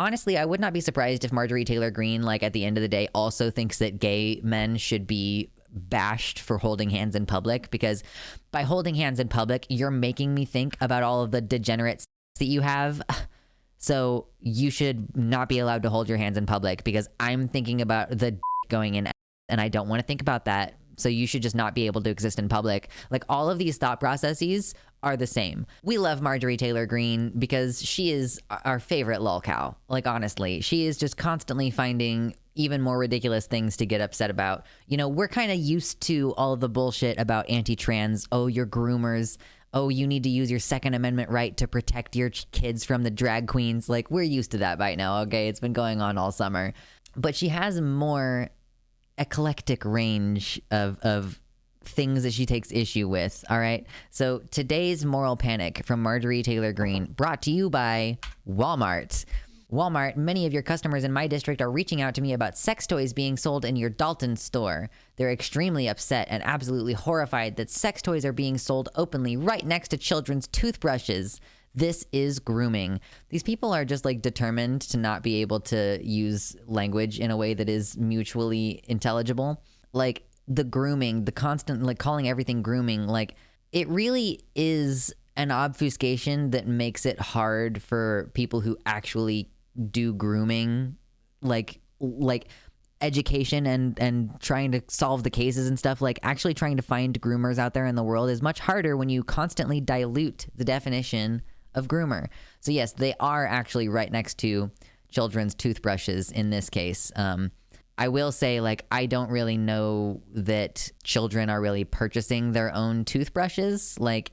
honestly, I would not be surprised if Marjorie Taylor Greene, like at the end of the day, also thinks that gay men should be bashed for holding hands in public, because by holding hands in public, you're making me think about all of the degenerates that you have. So you should not be allowed to hold your hands in public because I'm thinking about the going in and I don't want to think about that. So you should just not be able to exist in public. Like, all of these thought processes are the same. We love Marjorie Taylor Greene because she is our favorite lolcow. Like, honestly, she is just constantly finding even more ridiculous things to get upset about. You know, we're kind of used to all of the bullshit about anti-trans. Oh, you're groomers. Oh, you need to use your Second Amendment right to protect your kids from the drag queens. Like, we're used to that by now, okay? It's been going on all summer. But she has more eclectic range of things that she takes issue with, all right? So today's moral panic from Marjorie Taylor Greene, brought to you by Walmart. Walmart, many of your customers in my district are reaching out to me about sex toys being sold in your Dalton store. They're extremely upset and absolutely horrified that sex toys are being sold openly right next to children's toothbrushes. This is grooming. These people are just like determined to not be able to use language in a way that is mutually intelligible. Like, the grooming, the constant, like, calling everything grooming, like, it really is an obfuscation that makes it hard for people who actually do grooming, like education and trying to solve the cases and stuff. Like, actually trying to find groomers out there in the world is much harder when you constantly dilute the definition of groomer. So yes, they are actually right next to children's toothbrushes in this case. I will say, like, I don't really know that children are really purchasing their own toothbrushes. Like,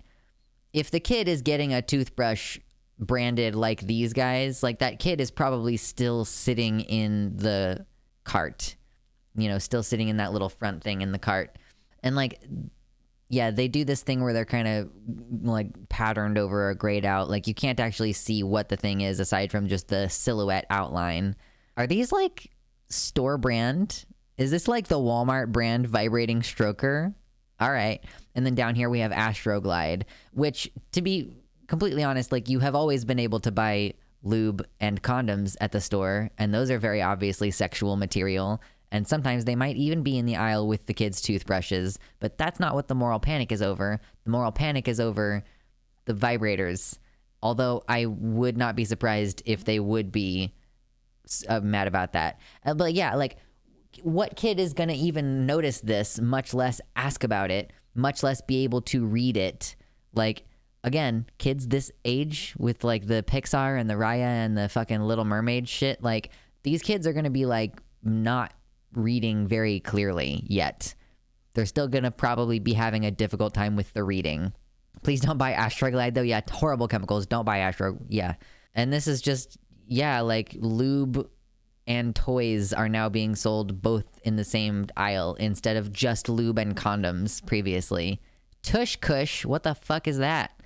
if the kid is getting a toothbrush branded like these guys, like, that kid is probably still sitting in the cart, you know, still sitting in that little front thing in the cart. And like, yeah, they do this thing where they're kind of like patterned over or grayed out. Like, you can't actually see what the thing is aside from just the silhouette outline. Are these like store brand? Is this like the Walmart brand vibrating stroker? All right. And then down here we have Astroglide, which, to be completely honest, like, you have always been able to buy lube and condoms at the store, and those are very obviously sexual material. And sometimes they might even be in the aisle with the kids' toothbrushes, but that's not what the moral panic is over. The moral panic is over the vibrators, although I would not be surprised if they would be mad about that. But yeah, like, what kid is going to even notice this, much less ask about it, much less be able to read it? Like, again, kids this age with like the Pixar and the Raya and the fucking Little Mermaid shit, like, these kids are going to be like not reading very clearly yet. They're still gonna probably be having a difficult time with the reading. Please don't buy Astroglide though. Yeah, horrible chemicals. Don't buy Astro. Yeah. And this is just, yeah, like, lube and toys are now being sold both in the same aisle instead of just lube and condoms previously. Tush Kush, what the fuck is that?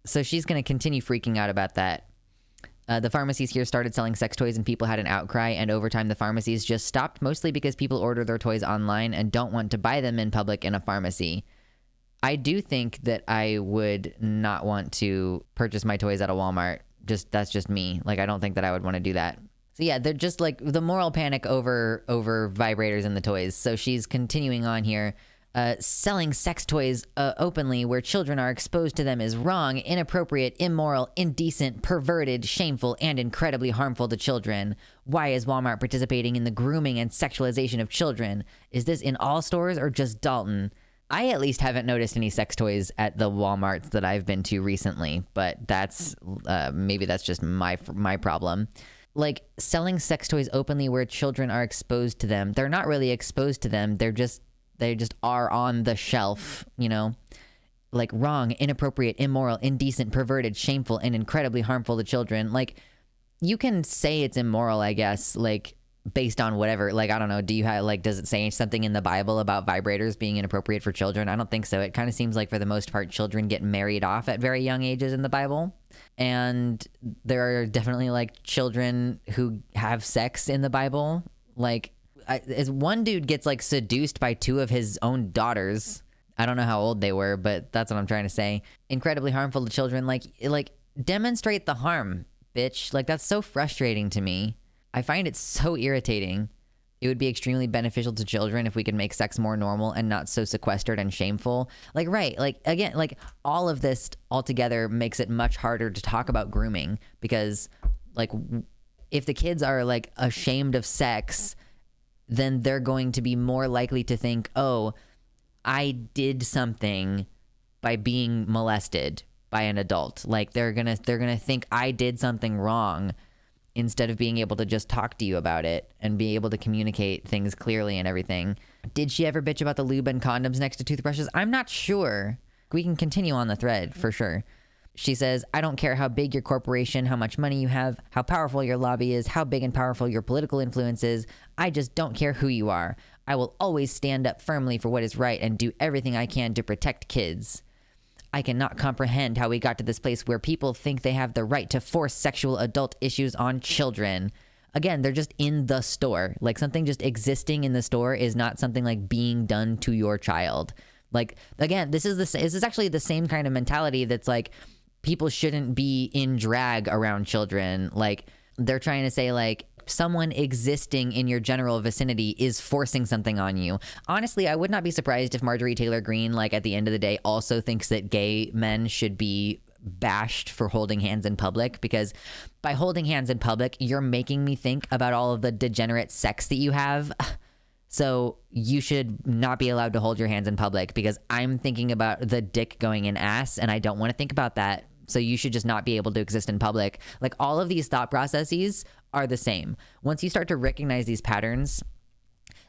So she's gonna continue freaking out about that. The pharmacies here started selling sex toys and people had an outcry, and over time the pharmacies just stopped, mostly because people order their toys online and don't want to buy them in public in a pharmacy. I do think that I would not want to purchase my toys at a Walmart. That's just me. Like, I don't think that I would want to do that. So yeah, they're just like the moral panic over vibrators and the toys. So she's continuing on here. Selling sex toys openly where children are exposed to them is wrong, inappropriate, immoral, indecent, perverted, shameful, and incredibly harmful to children. Why is Walmart participating in the grooming and sexualization of children? Is this in all stores or just Dalton? I at least haven't noticed any sex toys at the Walmarts that I've been to recently, but that's maybe that's just my problem. Like, selling sex toys openly where children are exposed to them. They're not really exposed to them. They just are on the shelf, you know? Like, wrong, inappropriate, immoral, indecent, perverted, shameful, and incredibly harmful to children. Like, you can say it's immoral, I guess, like, based on whatever. Like, I don't know, do you have, like, does it say something in the Bible about vibrators being inappropriate for children? I don't think so. It kind of seems like, for the most part, children get married off at very young ages in the Bible. And there are definitely, like, children who have sex in the Bible. Like, as one dude gets, like, seduced by two of his own daughters. I don't know how old they were, but that's what I'm trying to say. Incredibly harmful to children. Like demonstrate the harm. bitch. Like, that's so frustrating to me. I find it so irritating. It would be extremely beneficial to children if we could make sex more normal and not so sequestered and shameful. Like, right. Like, again, like, all of this altogether makes it much harder to talk about grooming because, like, if the kids are, like, ashamed of sex, then they're going to be more likely to think, oh, I did something by being molested by an adult. Like, they're gonna think I did something wrong instead of being able to just talk to you about it and be able to communicate things clearly and everything. Did she ever bitch about the lube and condoms next to toothbrushes? I'm not sure. We can continue on the thread for sure. She says, I don't care how big your corporation, how much money you have, how powerful your lobby is, how big and powerful your political influence is. I just don't care who you are. I will always stand up firmly for what is right and do everything I can to protect kids. I cannot comprehend how we got to this place where people think they have the right to force sexual adult issues on children. Again, they're just in the store. Like, something just existing in the store is not something like being done to your child. Like, again, this is actually the same kind of mentality that's like, people shouldn't be in drag around children. Like, they're trying to say, like, someone existing in your general vicinity is forcing something on you. Honestly, I would not be surprised if Marjorie Taylor Greene, like, at the end of the day, also thinks that gay men should be bashed for holding hands in public, because by holding hands in public, you're making me think about all of the degenerate sex that you have. So you should not be allowed to hold your hands in public because I'm thinking about the dick going in ass and I don't want to think about that. So you should just not be able to exist in public. Like, all of these thought processes are the same. Once you start to recognize these patterns,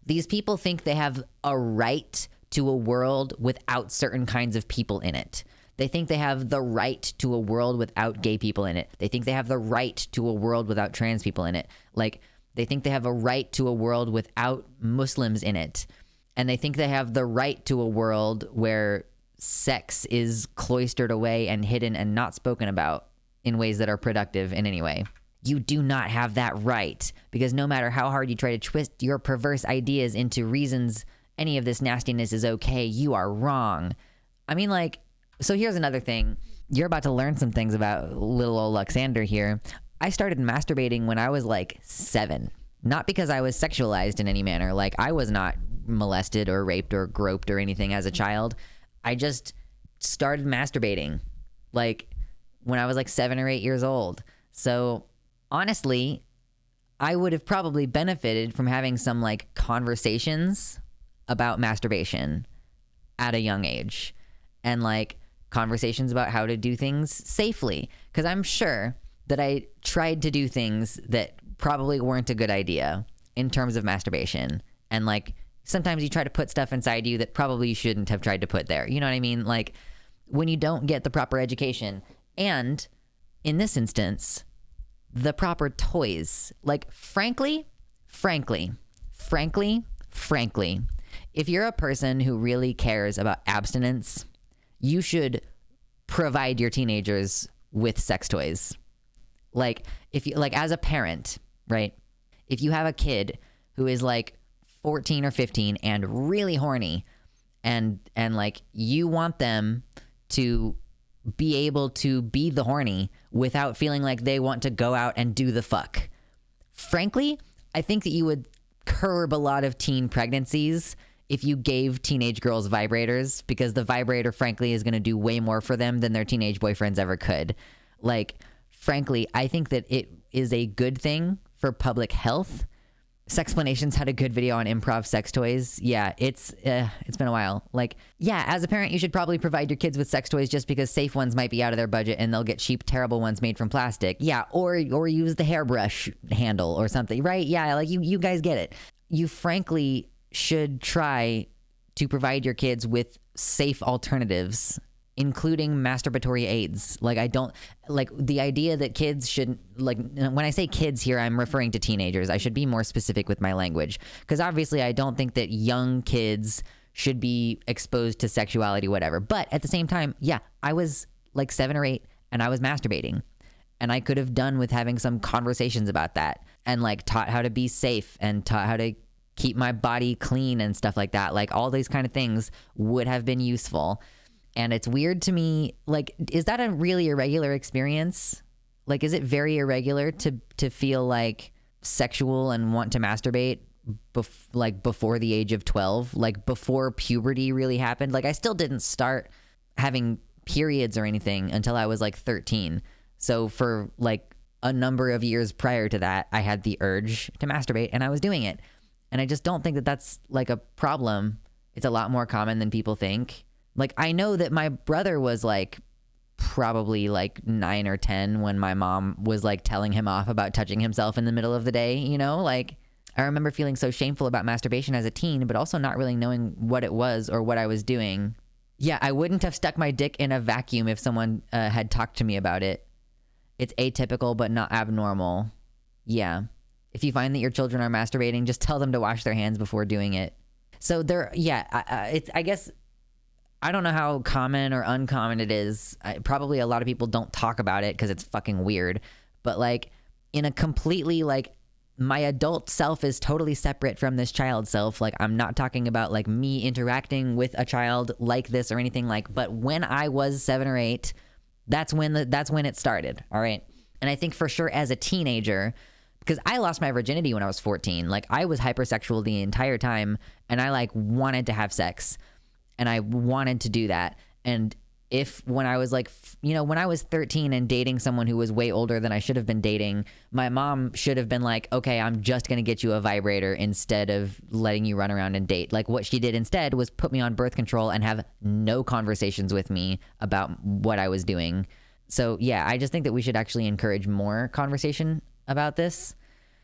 these people think they have a right to a world without certain kinds of people in it. They think they have the right to a world without gay people in it. They think they have the right to a world without trans people in it. Like, they think they have a right to a world without Muslims in it. And they think they have the right to a world where sex is cloistered away and hidden and not spoken about in ways that are productive in any way. You do not have that right, because no matter how hard you try to twist your perverse ideas into reasons any of this nastiness is okay, you are wrong. I mean, like, so here's another thing. You're about to learn some things about little old Luxander here. I started masturbating when I was like 7. Not because I was sexualized in any manner. Like, I was not molested or raped or groped or anything as a child. I just started masturbating like when I was like 7 or 8 years old. So honestly, I would have probably benefited from having some like conversations about masturbation at a young age, and like conversations about how to do things safely. Because I'm sure that I tried to do things that probably weren't a good idea in terms of masturbation. And like, sometimes you try to put stuff inside you that probably you shouldn't have tried to put there. You know what I mean? Like, when you don't get the proper education, and in this instance, the proper toys. Like, frankly, if you're a person who really cares about abstinence, you should provide your teenagers with sex toys. Like, if you, like, as a parent, right? If you have a kid who is like 14 or 15 and really horny, and like, you want them to be able to be the horny without feeling like they want to go out and do the fuck. Frankly, I think that you would curb a lot of teen pregnancies if you gave teenage girls vibrators, because the vibrator, frankly, is going to do way more for them than their teenage boyfriends ever could. Like, frankly, I think that it is a good thing for public health. Sexplanations had a good video on improv sex toys. Yeah, it's been a while. Like, yeah, as a parent, you should probably provide your kids with sex toys just because safe ones might be out of their budget and they'll get cheap, terrible ones made from plastic. Yeah, or use the hairbrush handle or something, right? Yeah, like, you guys get it. You frankly should try to provide your kids with safe alternatives, including masturbatory aids. Like, I don't like the idea that kids shouldn't, like, when I say kids here, I'm referring to teenagers. I should be more specific with my language, because obviously I don't think that young kids should be exposed to sexuality, whatever. But at the same time, yeah, I was like 7 or 8 and I was masturbating, and I could have done with having some conversations about that, and like taught how to be safe and taught how to keep my body clean and stuff like that. Like, all these kind of things would have been useful. And it's weird to me, like, is that a really irregular experience? like, is it very irregular to feel like sexual and want to masturbate like before the age of 12, like before puberty really happened? Like, I still didn't start having periods or anything until I was like 13. So for like a number of years prior to that, I had the urge to masturbate and I was doing it. And I just don't think that that's like a problem. It's a lot more common than people think. Like, I know that my brother was like probably like 9 or 10 when my mom was like telling him off about touching himself in the middle of the day, you know? Like, I remember feeling so shameful about masturbation as a teen, but also not really knowing what it was or what I was doing. Yeah, I wouldn't have stuck my dick in a vacuum if someone had talked to me about it. It's atypical, but not abnormal. Yeah. If you find that your children are masturbating, just tell them to wash their hands before doing it. So I guess, I don't know how common or uncommon it is. Probably a lot of people don't talk about it because it's fucking weird. But like, in a completely like, my adult self is totally separate from this child self. Like, I'm not talking about like me interacting with a child like this or anything like, but when I was 7 or 8, that's when it started. All right. And I think for sure as a teenager, because I lost my virginity when I was 14, like I was hypersexual the entire time and I like wanted to have sex and I wanted to do that. And if when I was like, when I was 13 and dating someone who was way older than I should have been dating, my mom should have been like, okay, I'm just going to get you a vibrator instead of letting you run around and date. Like, what she did instead was put me on birth control and have no conversations with me about what I was doing. So yeah, I just think that we should actually encourage more conversation about this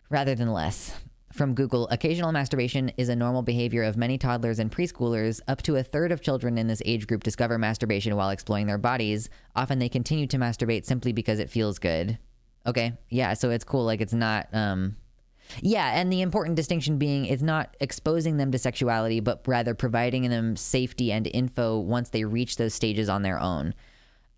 rather than less. From Google, occasional masturbation is a normal behavior of many toddlers and preschoolers. Up to a third of children in this age group discover masturbation while exploring their bodies. Often they continue to masturbate simply because it feels good. Okay, yeah, so it's cool. Like, it's not, yeah, and the important distinction being it's not exposing them to sexuality, but rather providing them safety and info once they reach those stages on their own.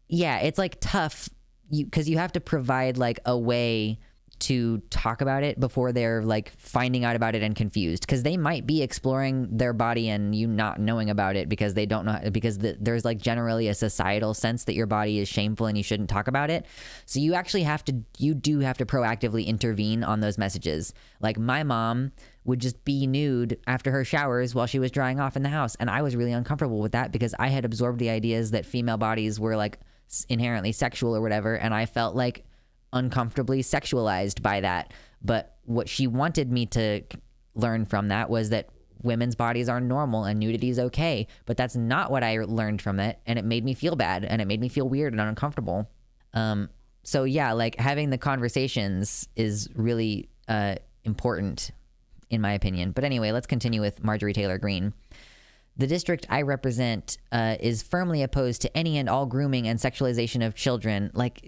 Yeah, it's like tough because you have to provide like a way to talk about it before they're like finding out about it and confused, because they might be exploring their body and you not knowing about it because they don't know, because there's like generally a societal sense that your body is shameful and you shouldn't talk about it. So you actually do have to proactively intervene on those messages. Like, my mom would just be nude after her showers while she was drying off in the house, and I was really uncomfortable with that because I had absorbed the ideas that female bodies were like inherently sexual or whatever, and I felt like uncomfortably sexualized by that. But what she wanted me to learn from that was that women's bodies are normal and nudity is okay. But that's not what I learned from it, and it made me feel bad and it made me feel weird and uncomfortable. So yeah, like, having the conversations is really important in my opinion. But anyway, let's continue with Marjorie Taylor Greene. The district I represent is firmly opposed to any and all grooming and sexualization of children. Like,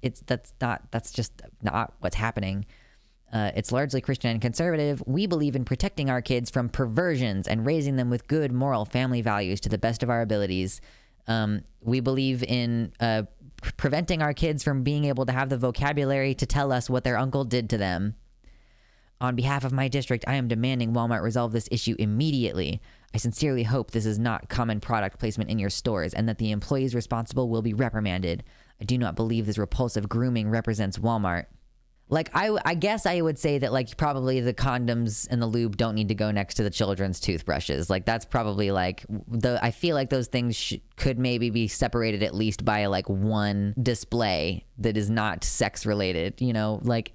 that's just not what's happening. It's largely Christian and conservative. We believe in protecting our kids from perversions and raising them with good moral family values to the best of our abilities. We believe in preventing our kids from being able to have the vocabulary to tell us what their uncle did to them. On behalf of my district, I am demanding Walmart resolve this issue immediately. I sincerely hope this is not common product placement in your stores and that the employees responsible will be reprimanded. I do not believe this repulsive grooming represents Walmart. Like, I guess I would say that, like, probably the condoms and the lube don't need to go next to the children's toothbrushes. Like, that's probably like I feel like those things could maybe be separated at least by like one display that is not sex related, like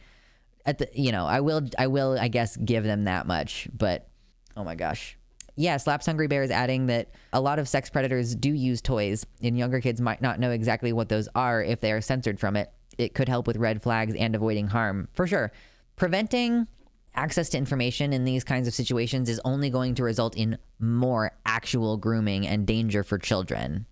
I will, I guess, give them that much. But oh my gosh. Yeah, Slaps Hungry Bear is adding that a lot of sex predators do use toys, and younger kids might not know exactly what those are if they are censored from it. It could help with red flags and avoiding harm. For sure. Preventing access to information in these kinds of situations is only going to result in more actual grooming and danger for children.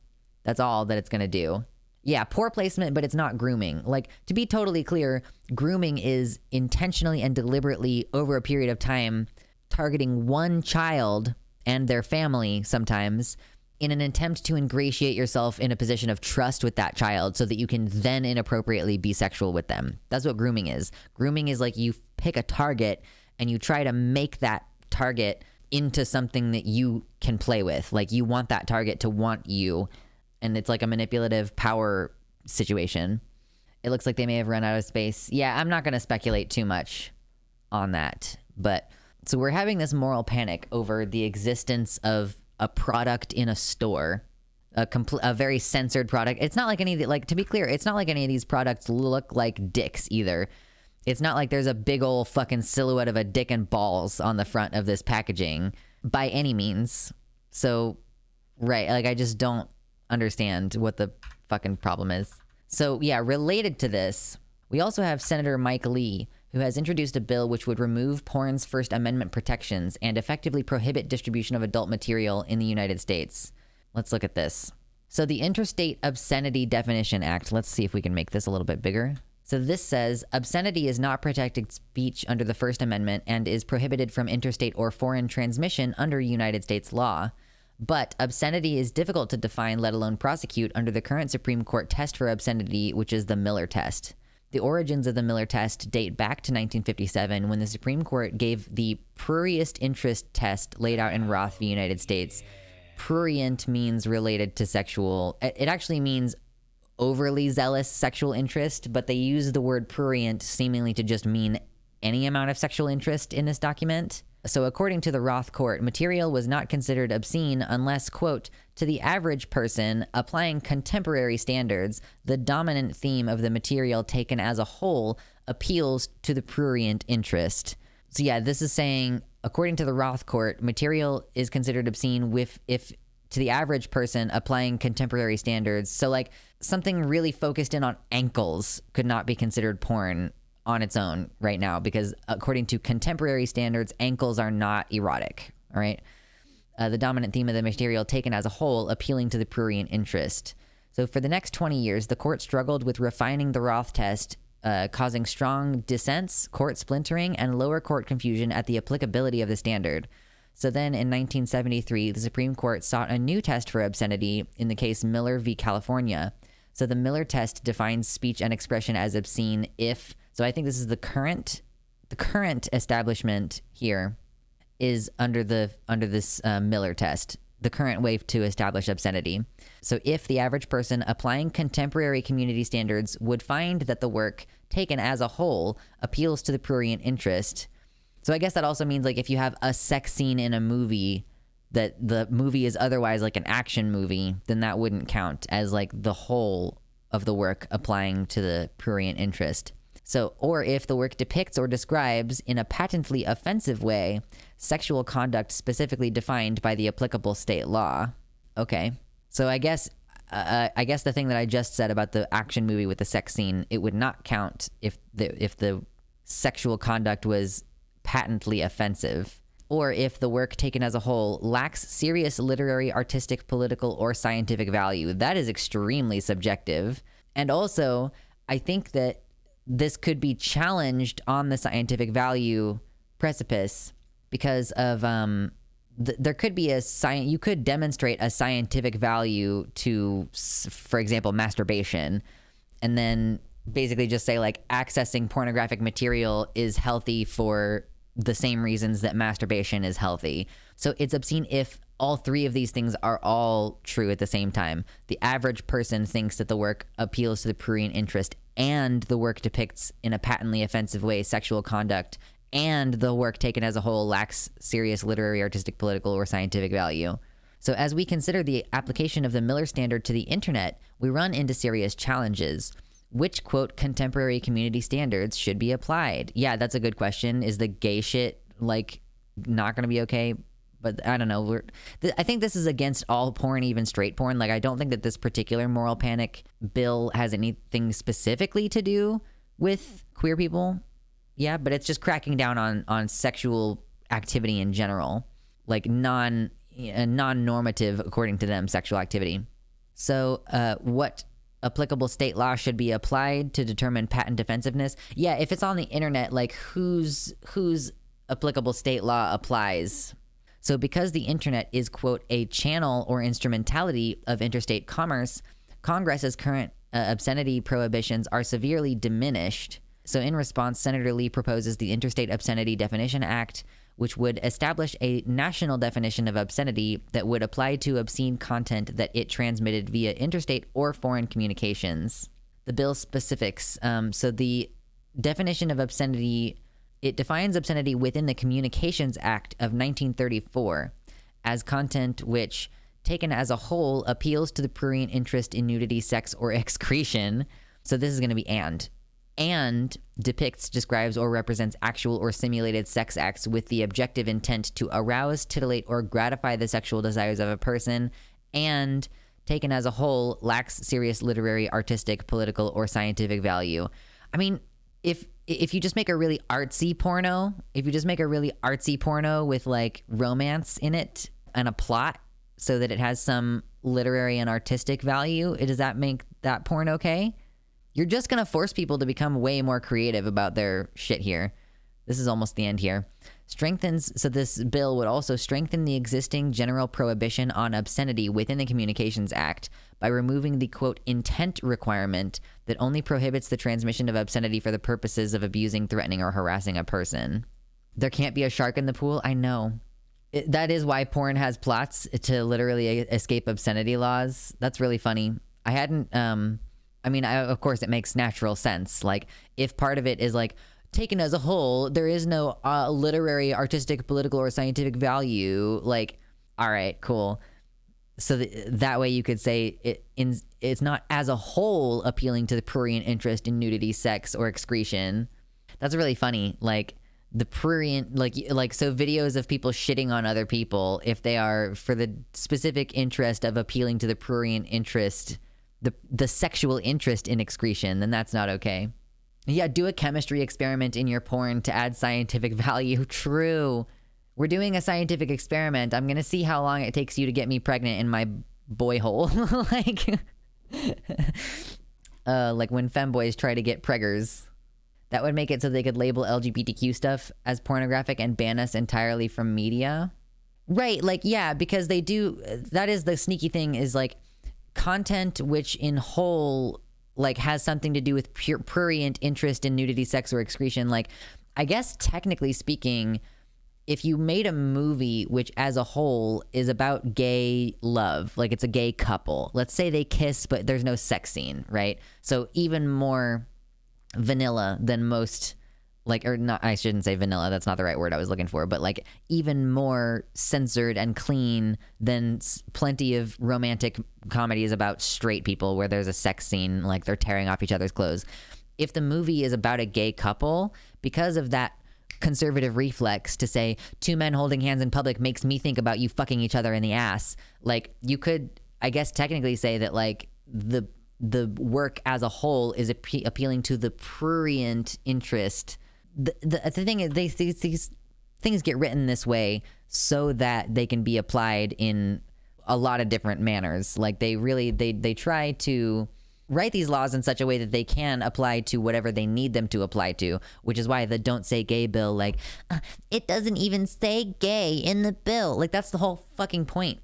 That's all that it's going to do. Yeah, poor placement, but it's not grooming. Like, to be totally clear, grooming is intentionally and deliberately, over a period of time, targeting one child and their family sometimes in an attempt to ingratiate yourself in a position of trust with that child so that you can then inappropriately be sexual with them. That's what grooming is. Grooming is like you pick a target and you try to make that target into something that you can play with. Like, you want that target to want you, and it's like a manipulative power situation. It looks like they may have run out of space. Yeah, I'm not going to speculate too much on that. But so we're having this moral panic over the existence of a product in a store, a very censored product. It's not like any of the, like, to be clear, it's not like any of these products look like dicks either. It's not like there's a big old fucking silhouette of a dick and balls on the front of this packaging by any means. So, right, like, I just don't understand what the fucking problem is. So, yeah, related to this, we also have Senator Mike Lee, who has introduced a bill which would remove porn's First Amendment protections and effectively prohibit distribution of adult material in the United States. Let's look at this. So the Interstate Obscenity Definition Act, let's see if we can make this a little bit bigger. So this says, obscenity is not protected speech under the First Amendment and is prohibited from interstate or foreign transmission under United States law. But obscenity is difficult to define, let alone prosecute, under the current Supreme Court test for obscenity, which is the Miller test. The origins of the Miller test date back to 1957, when the Supreme Court gave the prurient interest test laid out in Roth v. United States. Prurient means related to sexual. It actually means overly zealous sexual interest, but they use the word prurient seemingly to just mean any amount of sexual interest in this document. So according to the Roth court, material was not considered obscene unless, quote, to the average person applying contemporary standards, the dominant theme of the material taken as a whole appeals to the prurient interest. So yeah, this is saying, according to the Roth court, material is considered obscene if to the average person applying contemporary standards. So like something really focused in on ankles could not be considered porn on its own right now, because according to contemporary standards, ankles are not erotic, all right? The dominant theme of the material taken as a whole appealing to the prurient interest. So for the next 20 years, the court struggled with refining the Roth test, causing strong dissents, court splintering, and lower court confusion at the applicability of the standard. So then in 1973, the Supreme Court sought a new test for obscenity in the case Miller v. California. So the Miller test defines speech and expression as obscene if, so I think this is the current establishment here is under this Miller test, the current way to establish obscenity. So if the average person applying contemporary community standards would find that the work taken as a whole appeals to the prurient interest. So I guess that also means like if you have a sex scene in a movie that the movie is otherwise like an action movie, then that wouldn't count as like the whole of the work applying to the prurient interest. So, or if the work depicts or describes in a patently offensive way sexual conduct specifically defined by the applicable state law. Okay. So I guess the thing that I just said about the action movie with the sex scene, it would not count if the sexual conduct was patently offensive, or if the work taken as a whole lacks serious literary, artistic, political, or scientific value. That is extremely subjective. And also, I think that this could be challenged on the scientific value precipice because of there could be you could demonstrate a scientific value to, for example, masturbation, and then basically just say like accessing pornographic material is healthy for the same reasons that masturbation is healthy. So it's obscene if all three of these things are all true at the same time. The average person thinks that the work appeals to the prurient interest, and the work depicts in a patently offensive way sexual conduct, and the work taken as a whole lacks serious literary, artistic, political, or scientific value. So as we consider the application of the Miller standard to the internet, we run into serious challenges. Which, quote, contemporary community standards should be applied? Yeah, that's a good question. Is the gay shit, like, not going to be okay? But I don't know. I think this is against all porn, even straight porn. Like, I don't think that this particular moral panic bill has anything specifically to do with queer people. Yeah, but it's just cracking down on sexual activity in general. Like, non-normative, according to them, sexual activity. So what applicable state law should be applied to determine patent defensiveness? Yeah, if it's on the internet, like whose applicable state law applies? So because the internet is, quote, a channel or instrumentality of interstate commerce, Congress's current obscenity prohibitions are severely diminished. So in response, Senator Lee proposes the Interstate Obscenity Definition Act, which would establish a national definition of obscenity that would apply to obscene content that it transmitted via interstate or foreign communications. The bill specifics. So the definition of obscenity, it defines obscenity within the Communications Act of 1934 as content which, taken as a whole, appeals to the prurient interest in nudity, sex, or excretion. So this is going to be and depicts, describes, or represents actual or simulated sex acts with the objective intent to arouse, titillate, or gratify the sexual desires of a person, and taken as a whole lacks serious literary, artistic, political, or scientific value. I mean, if you just make a really artsy porno, with like romance in it and a plot so that it has some literary and artistic value, does that make that porn okay? You're just going to force people to become way more creative about their shit here. This is almost the end here. So this bill would also strengthen the existing general prohibition on obscenity within the Communications Act by removing the, quote, intent requirement that only prohibits the transmission of obscenity for the purposes of abusing, threatening, or harassing a person. There can't be a shark in the pool? I know. That is why porn has plots to literally escape obscenity laws. That's really funny. I hadn't... of course, it makes natural sense. Like, if part of it is like, taken as a whole, there is no literary, artistic, political, or scientific value. Like, all right, cool. So that way you could say it's not as a whole appealing to the prurient interest in nudity, sex, or excretion. That's really funny. Like, the prurient, like so videos of people shitting on other people, if they are for the specific interest of appealing to the prurient interest, the sexual interest in excretion, then that's not okay. Yeah, do a chemistry experiment in your porn to add scientific value. True. We're doing a scientific experiment. I'm going to see how long it takes you to get me pregnant in my boy hole. like when femboys try to get preggers. That would make it so they could label LGBTQ stuff as pornographic and ban us entirely from media. Right, like, yeah, because they do. That is the sneaky thing, is like, content which in whole like has something to do with prurient interest in nudity, sex, or excretion. Like, I guess technically speaking, if you made a movie which as a whole is about gay love, like it's a gay couple, let's say they kiss but there's no sex scene, right? So even more vanilla than most, like, or not, I shouldn't say vanilla, that's not the right word I was looking for, but like even more censored and clean than plenty of romantic comedies about straight people where there's a sex scene, like they're tearing off each other's clothes. If the movie is about a gay couple, because of that conservative reflex to say two men holding hands in public makes me think about you fucking each other in the ass, like, you could, I guess, technically say that like the work as a whole is appealing to the prurient interest. The thing is, these things get written this way so that they can be applied in a lot of different manners. Like, they try to write these laws in such a way that they can apply to whatever they need them to apply to, which is why the Don't Say Gay bill, like, it doesn't even say gay in the bill. Like, that's the whole fucking point.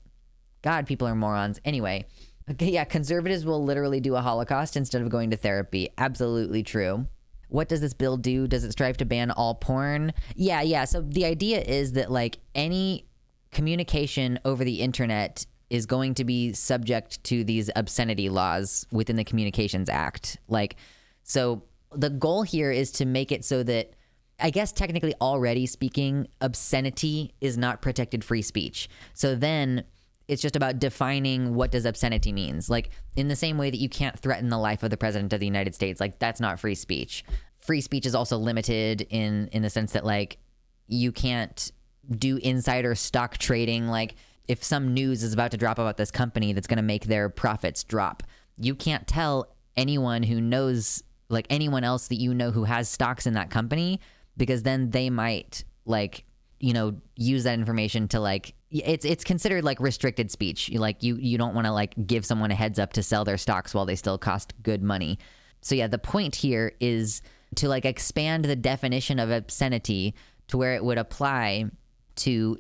God, people are morons. Anyway, okay, yeah, conservatives will literally do a Holocaust instead of going to therapy. Absolutely true. What does this bill do? Does it strive to ban all porn? Yeah. So the idea is that like any communication over the internet is going to be subject to these obscenity laws within the Communications Act. Like, so the goal here is to make it so that, I guess technically already speaking, obscenity is not protected free speech. So then it's just about defining what does obscenity means. Like, in the same way that you can't threaten the life of the president of the United States, like, that's not free speech. Free speech is also limited in the sense that, like, you can't do insider stock trading. Like, if some news is about to drop about this company that's going to make their profits drop, you can't tell anyone who knows, like, anyone else that you know who has stocks in that company, because then they might, like, you know, use that information to, like, it's considered like restricted speech. You don't want to like give someone a heads up to sell their stocks while they still cost good money. So yeah, the point here is to like expand the definition of obscenity to where it would apply to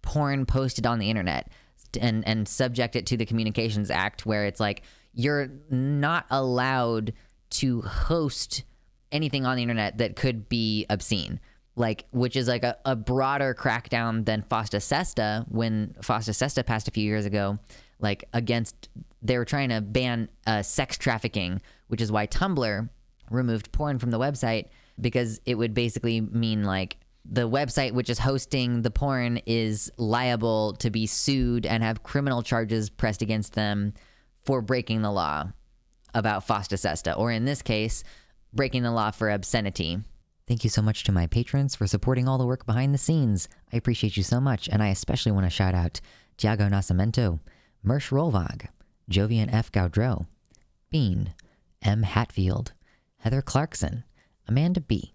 porn posted on the internet, and subject it to the Communications Act, where it's like you're not allowed to host anything on the internet that could be obscene. Like, which is like a broader crackdown than FOSTA SESTA, when FOSTA SESTA passed a few years ago, like against they were trying to ban sex trafficking, which is why Tumblr removed porn from the website, because it would basically mean like the website which is hosting the porn is liable to be sued and have criminal charges pressed against them for breaking the law about FOSTA SESTA, or in this case, breaking the law for obscenity. Thank you so much to my patrons for supporting all the work behind the scenes. I appreciate you so much, and I especially want to shout out Tiago Nascimento, Mersh Rolvag, Jovian F. Gaudreau, Bean, M. Hatfield, Heather Clarkson, Amanda B.,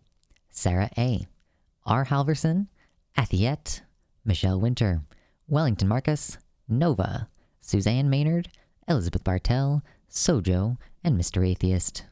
Sarah A., R. Halverson, Athiette, Michelle Winter, Wellington Marcus, Nova, Suzanne Maynard, Elizabeth Bartell, Sojo, and Mr. Atheist.